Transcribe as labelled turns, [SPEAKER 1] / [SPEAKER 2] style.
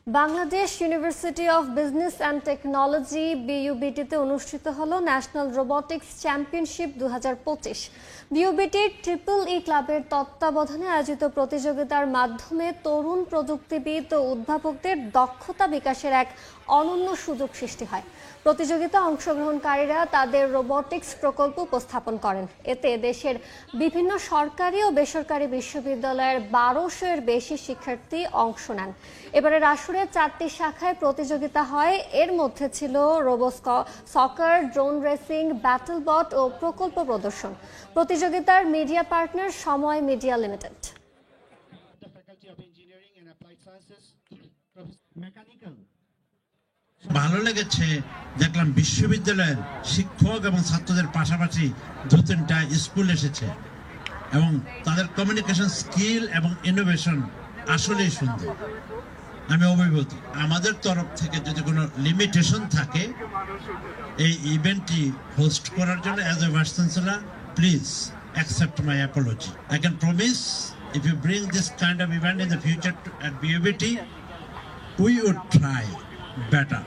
[SPEAKER 1] Bangladesh university of business and technology বিইউবিটিতে অনুষ্ঠিত হলো ন্যাশনাল রোবোটিক্স চ্যাম্পিয়নশিপ 2025। বিইউবিটির ট্রিপল-ই ক্লাবের তত্ত্বাবধানে আয়োজিত প্রতিযোগিতার মাধ্যমে তরুণ প্রযুক্তিবিদ ও উদ্ভাবকদের দক্ষতা বিকাশের এক অনন্য সুযোগ সৃষ্টি হয়। প্রতিযোগিতা অংশগ্রহণকারীরা তাদের রোবোটিক্স প্রকল্প উপস্থাপন করেন। এতে দেশের বিভিন্ন সরকারি ও বেসরকারি বিশ্ববিদ্যালয়ের 1200-এর বেশি শিক্ষার্থী অংশ নেন। এবারের আসরে 4টি শাখায় প্রতিযোগিতা হয়। এর মধ্যে ছিল সকার, ড্রোন রেসিং, ব্যাটল বট ও প্রকল্প প্রদর্শন। প্রতিযোগিতার মিডিয়া পার্টনার সময় মিডিয়া লিমিটেড।
[SPEAKER 2] ভালো লেগেছে, দেখলাম বিশ্ববিদ্যালয়ের শিক্ষক এবং ছাত্রদের পাশাপাশি 2-3টা স্কুল এসেছে এবং তাদের কমিউনিকেশন স্কিল এবং ইনোভেশন আসলেই সুন্দর। আমি অভিভূত। আমাদের তরফ থেকে যদি কোনো লিমিটেশন থাকে এই ইভেন্টটি হোস্ট করার জন্য, as a vice chancellor, please accept my apology. I can promise if you bring this kind of event in the future at BUBT, we would try better.